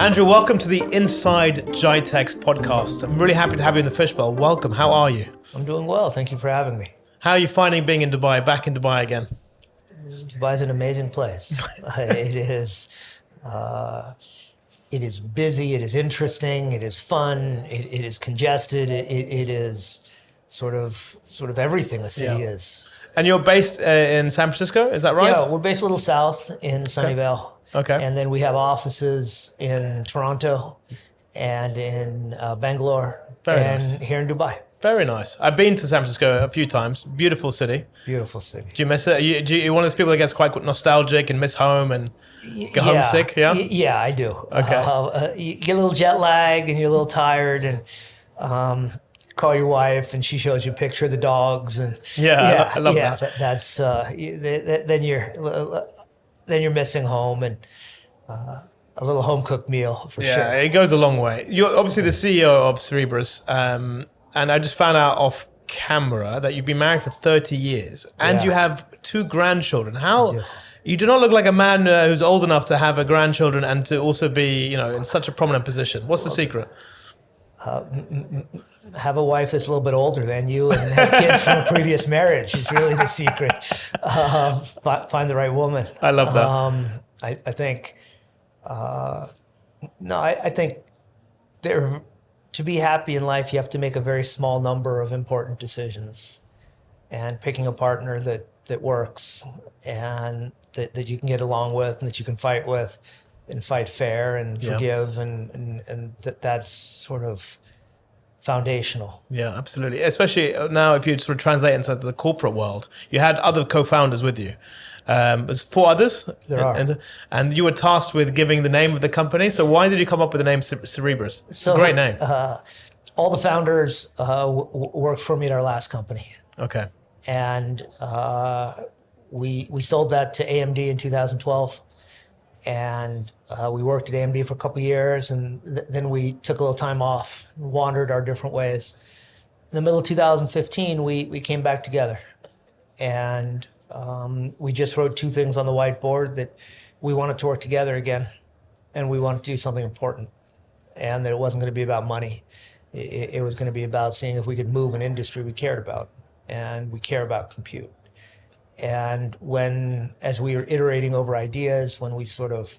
Andrew, welcome to the Inside GITEX podcast. I'm really happy to have you in the fishbowl. Welcome. How are you? I'm doing well. Thank you for having me. How are you finding being in Dubai, back in Dubai again? Dubai is an amazing place. It is busy. It is interesting. It is fun. It is congested. It is sort of everything a city is. And you're based in San Francisco, is that right? Yeah, we're based a little south in Sunnyvale. Okay. And then we have offices in Toronto and in Bangalore here in Dubai. Very nice. I've been to San Francisco a few times. Beautiful city. Beautiful city. Do you miss it? You're one of those people that gets quite nostalgic and miss home and get homesick, yeah? Yeah, I do. Okay. You get a little jet lag and you're a little tired and call your wife and she shows you a picture of the dogs. And I love that. That's then you're missing home and a little home cooked meal for sure. Yeah, it goes a long way. You're obviously the CEO of Cerebras, and I just found out off camera that you've been married for 30 years and you have 2 grandchildren. How you do not look like a man who's old enough to have a grandchildren and to also be, in such a prominent position. What's the secret? Have a wife that's a little bit older than you and have kids from a previous marriage is really the secret. Find the right woman. I love that. I think, I think to be happy in life, you have to make a very small number of important decisions, and picking a partner that works and that you can get along with and that you can fight with and fight fair and forgive and that's sort of foundational. Yeah, absolutely. Especially now, if you sort of translate into the corporate world, you had other co-founders with you. There's 4 others. There are. And you were tasked with giving the name of the company. So why did you come up with the name Cerebras? It's a great name. All the founders worked for me at our last company. Okay. And we sold that to AMD in 2012. And we worked at AMD for a couple of years, and then we took a little time off, wandered our different ways. In the middle of 2015, we came back together, and we just wrote 2 things on the whiteboard: that we wanted to work together again, and we wanted to do something important, and that it wasn't going to be about money. It was going to be about seeing if we could move an industry we cared about, and we care about compute. And as we were iterating over ideas, when we sort of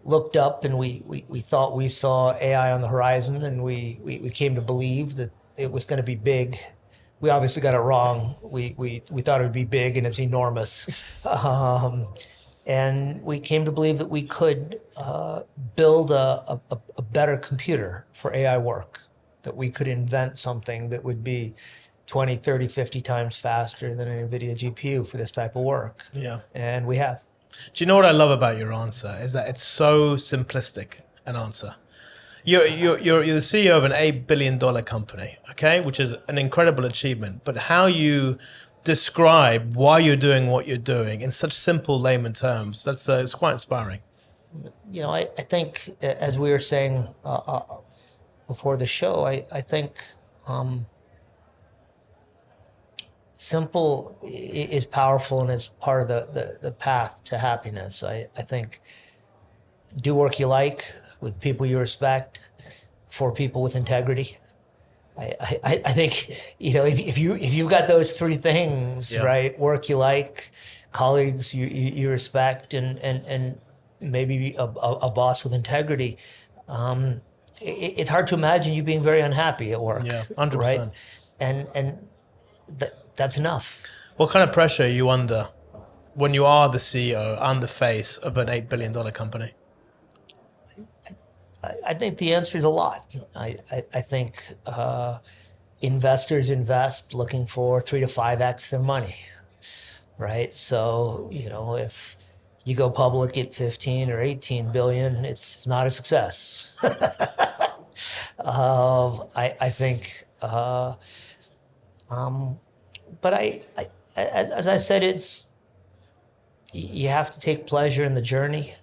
looked up and we thought we saw AI on the horizon, and we came to believe that it was going to be big. We obviously got it wrong. We thought it would be big, and it's enormous. And we came to believe that we could build a better computer for AI work, that we could invent something that would be 20, 30, 50 times faster than an NVIDIA GPU for this type of work. Yeah. And we have. Do you know what I love about your answer is that it's so simplistic an answer. You're the CEO of an $8 billion company, okay, which is an incredible achievement. But how you describe why you're doing what you're doing in such simple layman terms, it's quite inspiring. I think, as we were saying before the show, I think simple is powerful and is part of the path to happiness. I think do work you like with people you respect, for people with integrity. I think if you've got those 3 things, right? Work you like, colleagues you respect, and maybe a boss with integrity. It's hard to imagine you being very unhappy at work. Yeah, 100%. Right? And that's enough. What kind of pressure are you under when you are the CEO and the face of an $8 billion company? I think the answer is a lot. I think investors invest looking for 3 to 5x their money, right? So, if you go public at 15 or 18 billion, it's not a success. I think, but as I said, you have to take pleasure in the journey,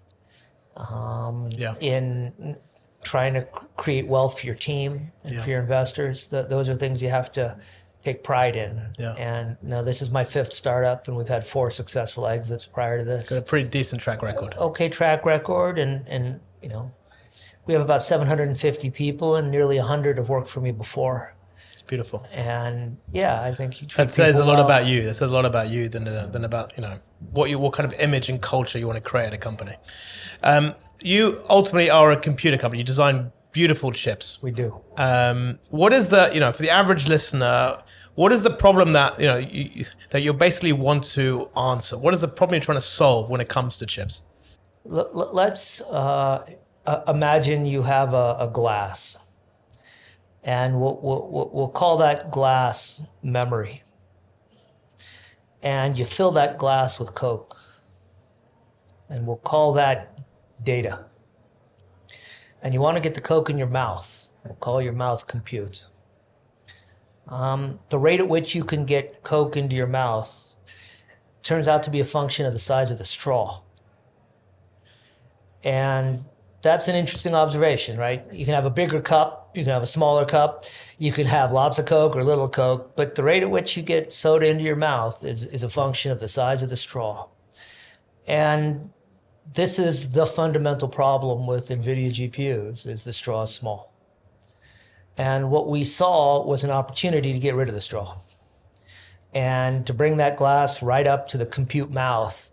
in trying to create wealth for your team and for your investors. Those are things you have to take pride in. Yeah. And now this is my 5th startup, and we've had 4 successful exits prior to this. Got a pretty decent track record. Okay track record, and We have about 750 people, and nearly 100 have worked for me before. It's beautiful. And yeah, I think you treat That says a people lot well. about you. That says a lot about you than about what kind of image and culture you want to create at a company. You ultimately are a computer company. You design beautiful chips. We do. What is the for the average listener? What is the problem that that you basically want to answer? What is the problem you're trying to solve when it comes to chips? Let's imagine you have a glass, and we'll call that glass memory. And you fill that glass with Coke, and we'll call that data. And you want to get the Coke in your mouth. We'll call your mouth compute. The rate at which you can get Coke into your mouth turns out to be a function of the size of the straw. And that's an interesting observation, right? You can have a bigger cup, you can have a smaller cup, you can have lots of Coke or little Coke, but the rate at which you get soda into your mouth is a function of the size of the straw. And this is the fundamental problem with NVIDIA GPUs, is the straw is small. And what we saw was an opportunity to get rid of the straw and to bring that glass right up to the compute mouth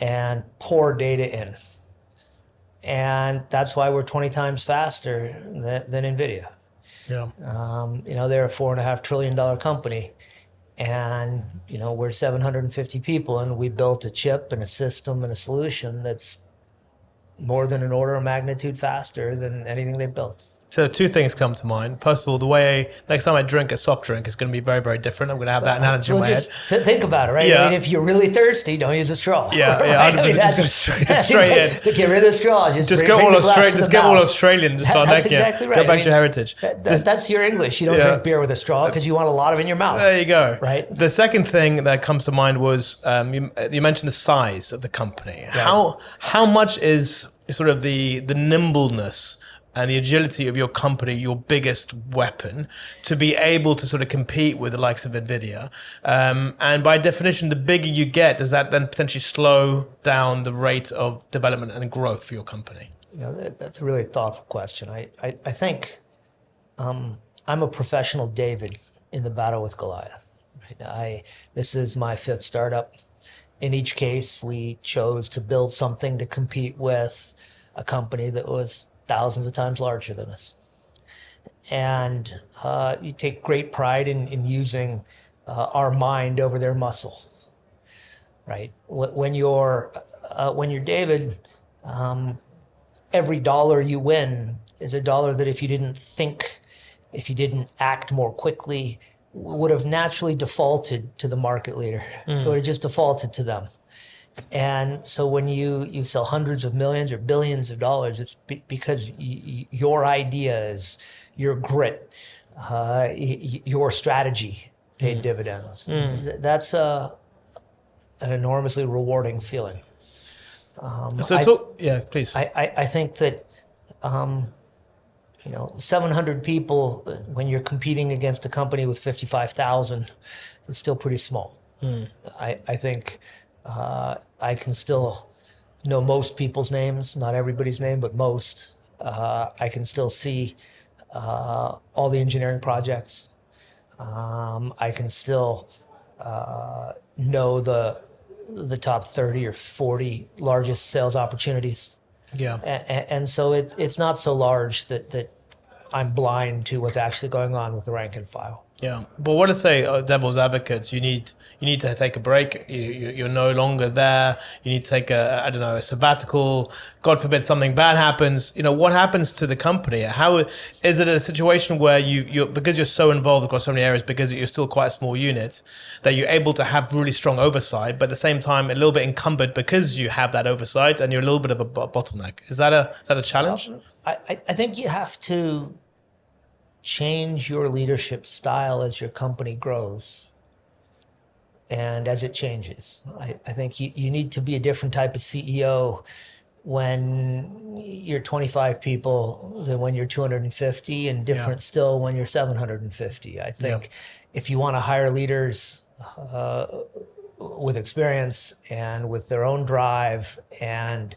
and pour data in. And that's why we're 20 times faster than NVIDIA. Yeah. They're a $4.5 trillion company, and we're 750 people, and we built a chip and a system and a solution that's more than an order of magnitude faster than anything they built. So two things come to mind. First of all, the way next time I drink a soft drink is going to be very, very different. I'm going to have that analogy in my head. Think about it, right? Yeah. I mean, if you're really thirsty, don't use a straw. Yeah, right? yeah. I mean, Just straight in. Get rid of the straw. Just Just bring go all the glass to Australian. the Just get mouth. all Australian. Just start That's making exactly it. right. Go back to your heritage. That's your English. You don't drink beer with a straw because you want a lot of it in your mouth. There you go. Right. The second thing that comes to mind was you mentioned the size of the company. Right. How much is sort of the nimbleness and the agility of your company your biggest weapon to be able to sort of compete with the likes of NVIDIA? And by definition, the bigger you get, does that then potentially slow down the rate of development and growth for your company? That's a really thoughtful question. I think I'm a professional David in the battle with Goliath. Right? This is my fifth startup. In each case, we chose to build something to compete with a company that was thousands of times larger than us. And you take great pride in using our mind over their muscle, right? When you're David, every dollar you win is a dollar that if you didn't act more quickly, would have naturally defaulted to the market leader. It would have just defaulted to them. And so when you sell hundreds of millions or billions of dollars, it's because your ideas, your grit, your strategy paid dividends. That's an enormously rewarding feeling. Yeah, please. I think that 700 people, when you're competing against a company with 55,000, it's still pretty small. I think I can still know most people's names, not everybody's name, but most. I can still see all the engineering projects. I can still know the top 30 or 40 largest sales opportunities. Yeah. And so it's not so large that I'm blind to what's actually going on with the rank and file. Yeah, but what to say, devil's advocates? You need to take a break. You're no longer there. You need to take a sabbatical. God forbid something bad happens. What happens to the company? How is it a situation where you because you're so involved across so many areas, because you're still quite a small unit, that you're able to have really strong oversight, but at the same time a little bit encumbered because you have that oversight and you're a little bit of a bottleneck. Is that a challenge? I think you have to change your leadership style as your company grows and as it changes. I think you need to be a different type of CEO when you're 25 people than when you're 250, and different still when you're 750. I think if you want to hire leaders with experience and with their own drive and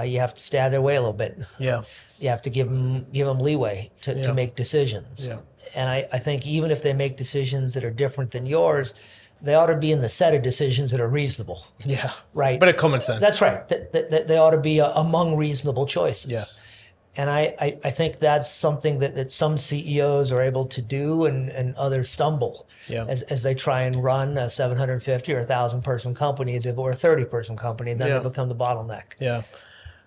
you have to stay out of their way a little bit. Yeah. You have to give them leeway to make decisions. Yeah. And I think even if they make decisions that are different than yours, they ought to be in the set of decisions that are reasonable. Yeah. Right. Bit of common sense. That's right. They ought to be among reasonable choices. Yes. And I think that's something that some CEOs are able to do and others stumble as they try and run a 750 or 1,000 person company as if it were a 30 person company, and then they become the bottleneck. Yeah.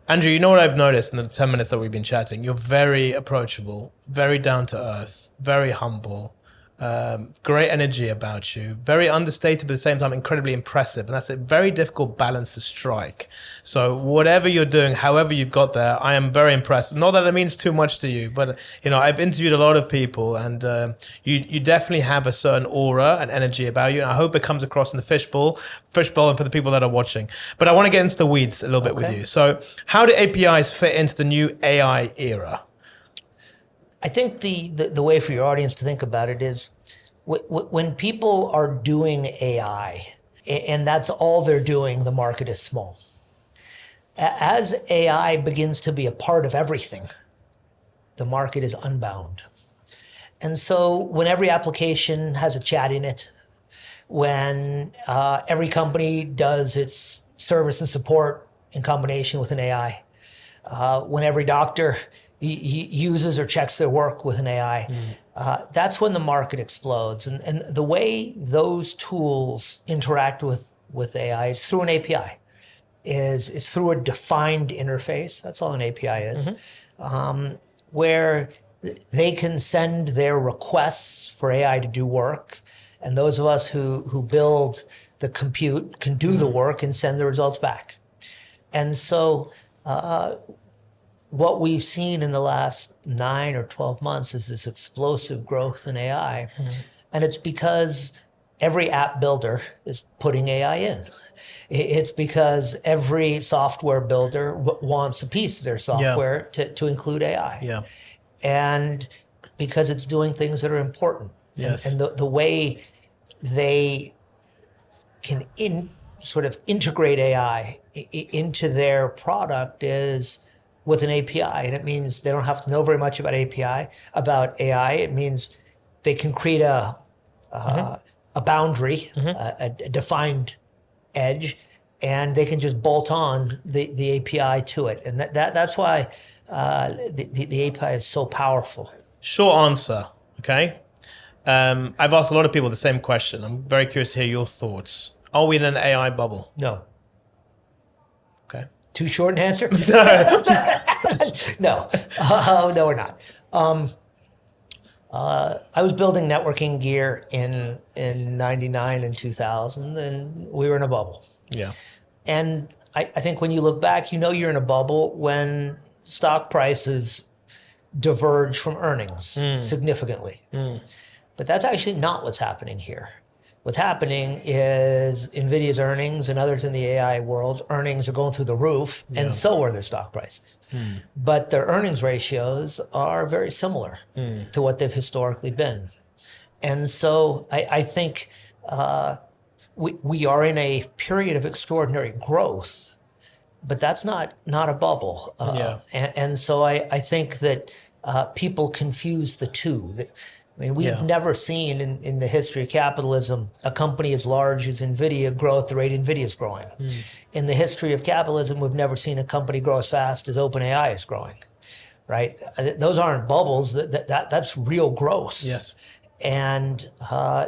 Andrew, you know what I've noticed in the 10 minutes that we've been chatting? You're very approachable, very down to earth, very humble, great energy about you, very understated, but at the same time, incredibly impressive. And that's a very difficult balance to strike. So whatever you're doing, however you've got there, I am very impressed. Not that it means too much to you, but I've interviewed a lot of people, and you definitely have a certain aura and energy about you. And I hope it comes across in the fishbowl and for the people that are watching. But I want to get into the weeds a little bit with you. So how do APIs fit into the new AI era? I think the way for your audience to think about it is when people are doing AI and that's all they're doing, the market is small. As AI begins to be a part of everything, the market is unbound. And so when every application has a chat in it, when every company does its service and support in combination with an AI, when every doctor he uses or checks their work with an AI, that's when the market explodes. And the way those tools interact with AI is through an API, is through a defined interface. That's all an API is, where they can send their requests for AI to do work. And those of us who build the compute can do the work and send the results back. And so what we've seen in the last 9 or 12 months is this explosive growth in AI. And it's because every app builder is putting AI in. It's because every software builder wants a piece of their software to include AI. Yeah. And because it's doing things that are important. Yes. And the way they can sort of integrate AI into their product is with an API. And it means they don't have to know very much about AI. It means they can create a boundary, a defined edge, and they can just bolt on the API to it. And that's why the API is so powerful. Short answer, okay? I've asked a lot of people the same question. I'm very curious to hear your thoughts. Are we in an AI bubble? No. Okay. Too short an answer? No. No, we're not. I was building networking gear in 99 and 2000, and we were in a bubble. Yeah. And I think when you look back, you're in a bubble when stock prices diverge from earnings significantly. But that's actually not what's happening here. What's happening is NVIDIA's earnings and others in the AI world's earnings are going through the roof, and so are their stock prices. But their earnings ratios are very similar to what they've historically been. And so I think we are in a period of extraordinary growth, but that's not a bubble. And so I think that people confuse the two. We've never seen in the history of capitalism a company as large as NVIDIA grow at the rate NVIDIA is growing. In the history of capitalism, we've never seen a company grow as fast as OpenAI is growing, right? Those aren't bubbles. That's real growth. Yes. And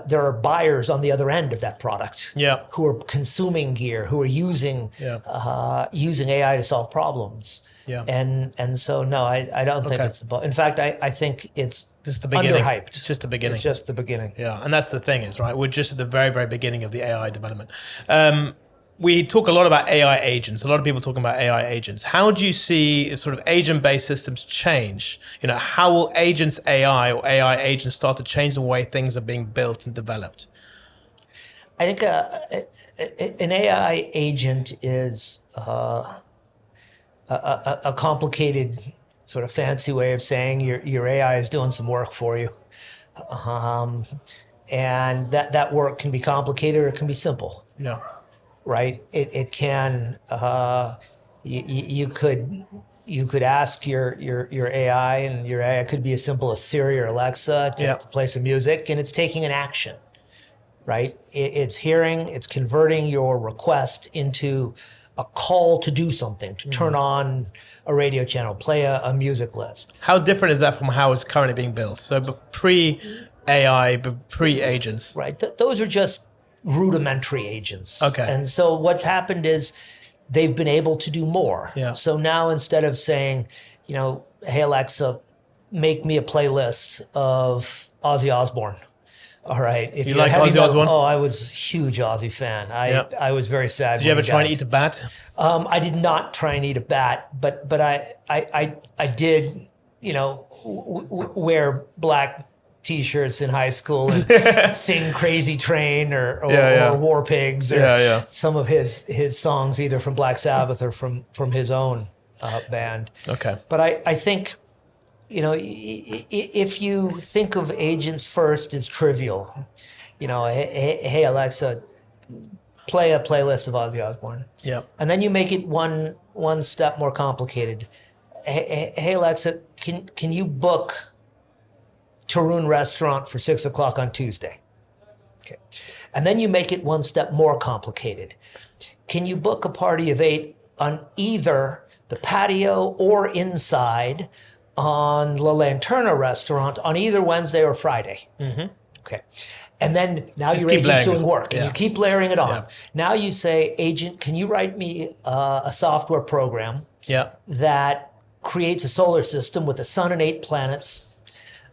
there are buyers on the other end of that product who are consuming gear, who are using AI to solve problems. Yeah. And so, no, I don't think it's a bubble. In fact, I think it's just the beginning. Underhyped. It's just the beginning. It's just the beginning. Yeah, and that's the thing is, right, we're just at the very, very beginning of the AI development. We talk a lot about AI agents. A lot of people talking about AI agents. How do you see sort of agent-based systems change? How will agents AI or AI agents start to change the way things are being built and developed? I think an AI agent is a complicated, sort of fancy way of saying your AI is doing some work for you. And that work can be complicated or it can be simple. Yeah. Right? It can you could ask your AI, and your AI could be as simple as Siri or Alexa to play some music, and it's taking an action, right? It's hearing, it's converting your request into a call to do something, to turn on a radio channel, play a music list. How different is that from how it's currently being built? So pre-AI, pre-agents. Right. Those are just rudimentary agents. Okay. And so what's happened is they've been able to do more. Yeah. So now instead of saying, hey, Alexa, make me a playlist of Ozzy Osbourne. All right. If you like Ozzy Osbourne? Oh, I was a huge Ozzy fan. I was very sad. Did you ever try and eat a bat? I did not try and eat a bat, but I did, wear black T-shirts in high school and sing Crazy Train or War Pigs or some of his songs, either from Black Sabbath or from his own band. Okay. But I think, if you think of agents first as trivial, hey Alexa, play a playlist of Ozzy Osbourne. Yeah. And then you make it one step more complicated. Hey Alexa, can you book Tarun Restaurant for 6:00 on Tuesday? Okay. And then you make it one step more complicated. Can you book a party of 8 on either the patio or inside on La Lanterna Restaurant on either Wednesday or Friday? Mm-hmm. Okay. And then now your agent's doing work, and you keep layering it on. Yeah. Now you say, agent, can you write me a software program that creates a solar system with the sun and 8 planets?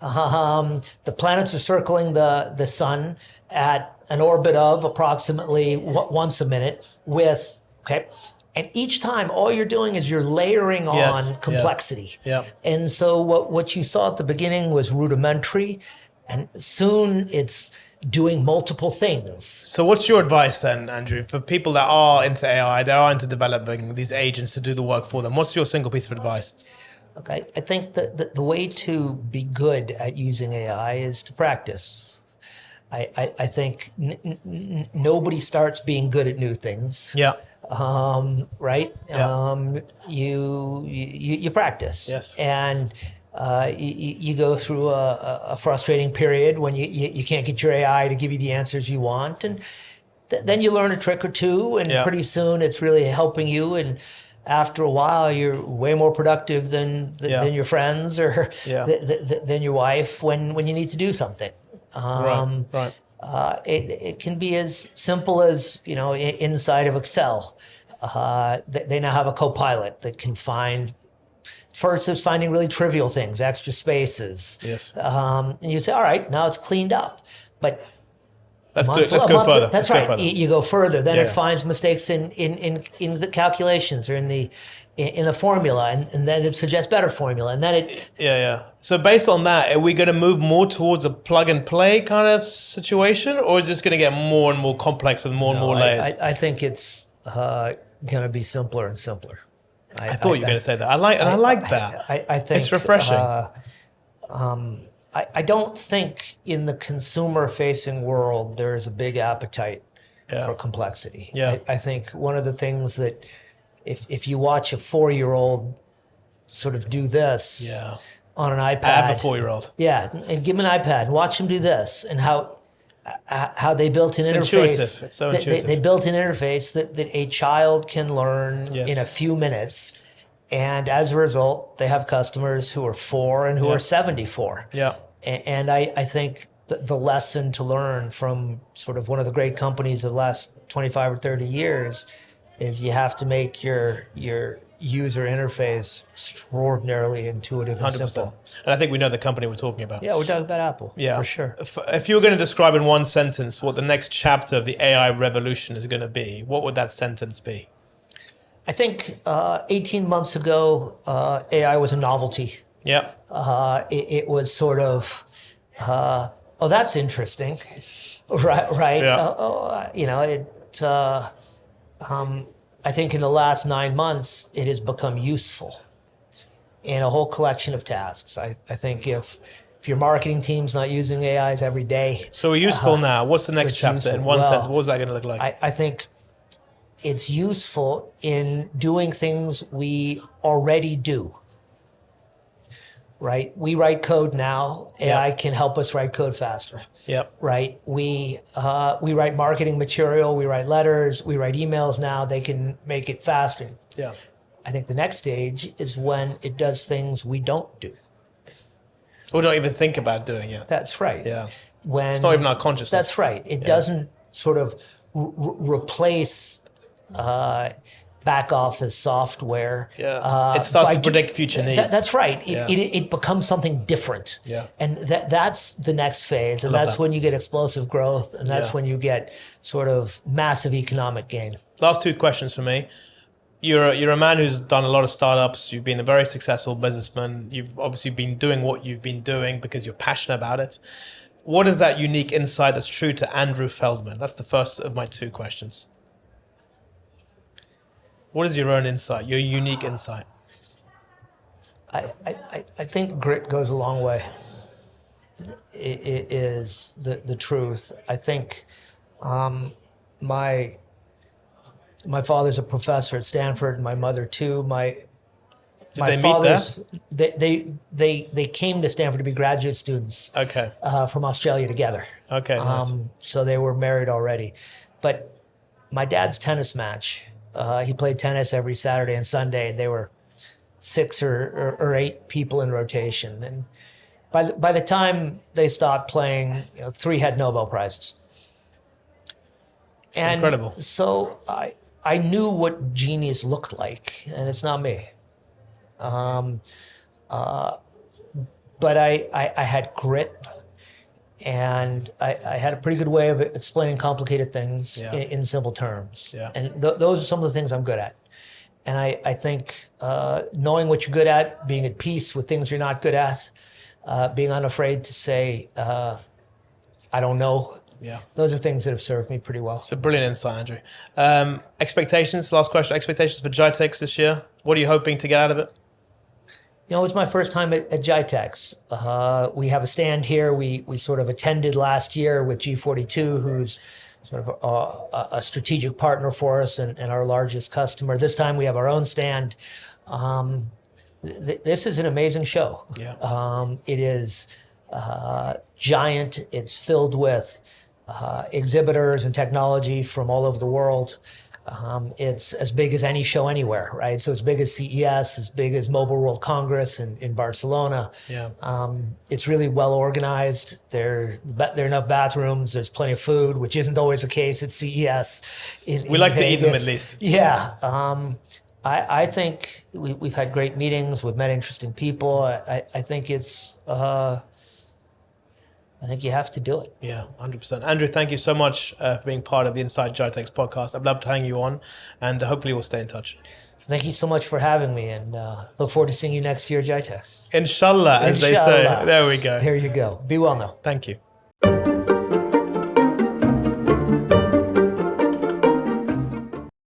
The planets are circling the sun at an orbit of approximately once a minute and each time all you're doing is you're layering on complexity. Yeah. And so what you saw at the beginning was rudimentary, and soon it's doing multiple things. So what's your advice then, Andrew, for people that are into AI, that are into developing these agents to do the work for them? What's your single piece of advice? Okay, I think that the way to be good at using AI is to practice. I think nobody starts being good at new things. Yeah. Right? Yeah. You practice. Yes. And you go through a frustrating period when you can't get your AI to give you the answers you want, and then you learn a trick or two, and pretty soon it's really helping you, and after a while you're way more productive than your friends or than your wife when you need to do something. Right. It can be as simple as, inside of Excel. They now have a co-pilot that can find. First is finding really trivial things, extra spaces. Yes. And you say, all right, now it's cleaned up. But let's go further. That's right. You go further. Then it finds mistakes in the calculations or in the formula, and then it suggests better formula. And then it. Yeah. So based on that, are we going to move more towards a plug and play kind of situation, or is this going to get more and more complex with more and more layers? I think it's going to be simpler and simpler. I thought you were going to say that. I like that. I think it's refreshing. I don't think in the consumer-facing world there is a big appetite for complexity. Yeah. I think one of the things that if you watch a 4-year-old sort of do this on an iPad. I have a 4-year-old. Yeah, and give him an iPad and watch him do this, and how they built an interface. Intuitive. It's so intuitive. They built an interface that a child can learn Yes. in a few minutes. And as a result, they have customers who are 4 and who are 74. Yeah. And I think the lesson to learn from sort of one of the great companies of the last 25 or 30 years is you have to make your user interface extraordinarily intuitive and 100%. simple. And I think we know the company we're talking about. Yeah, we're talking about Apple, for sure. If you were going to describe in one sentence what the next chapter of the AI revolution is going to be, what would that sentence be? I think 18 months ago, AI was a novelty. Yeah. It was sort of, oh, that's interesting, right? Yeah. I think in the last 9 months, it has become useful in a whole collection of tasks. I think if your marketing team's not using AIs every day. So we're useful now. What's the next chapter in one sentence? What's that going to look like? I think it's useful in doing things we already do. Right? We write code now. AI can help us write code faster. Yep. Right? We write marketing material. We write letters. We write emails now. They can make it faster. Yeah. I think the next stage is when it does things we don't do. Or don't even think about doing it. That's right. Yeah. When It's not even our consciousness. That's right. It doesn't sort of replace back office software. Yeah. It starts to predict future needs. That's right. Yeah. It becomes something different. Yeah. And that's the next phase. And love that's that. when you get explosive growth. And that's Yeah. when you get sort of massive economic gain. Last two questions for me. You're a man who's done a lot of startups. You've been a very successful businessman. You've obviously been doing what you've been doing because you're passionate about it. What is that unique insight that's true to Andrew Feldman? That's the first of my two questions. What is your own insight, your unique insight? I think grit goes a long way. It is the truth. I think my father's a professor at Stanford, and my mother too. My they meet father's they came to Stanford to be graduate students. Okay. From Australia together. Okay. Nice. So they were married already. But my dad's tennis match, he played tennis every Saturday and Sunday, and they were 6 or 8 people in rotation. And by the time they stopped playing, 3 had Nobel Prizes. And incredible. So I knew what genius looked like, and it's not me. But I had grit, and I had a pretty good way of explaining complicated things in simple terms. Yeah. And those are some of the things I'm good at. And I think knowing what you're good at, being at peace with things you're not good at, being unafraid to say, I don't know. Yeah. Those are things that have served me pretty well. It's a brilliant insight, Andrew. Expectations, last question. Expectations for GITEX this year? What are you hoping to get out of it? It's my first time at GITEX. We have a stand here. We sort of attended last year with G42, who's sort of a strategic partner for us and our largest customer. This time we have our own stand. This is an amazing show. Yeah. It is giant. It's filled with exhibitors and technology from all over the world. It's as big as any show anywhere, right? So it's big as CES, as big as Mobile World Congress in Barcelona. Yeah. It's really well organized. There are enough bathrooms. There's plenty of food, which isn't always the case at CES. We like to eat them at least. Yeah. I think we've had great meetings. We've met interesting people. I think it's... I think you have to do it. Yeah, 100%. Andrew, thank you so much for being part of the Inside GITEX podcast. I'd love to hang you on, and hopefully we'll stay in touch. Thank you so much for having me, and look forward to seeing you next year at GITEX. Inshallah, as they say. There we go. There you go. Be well now. Thank you.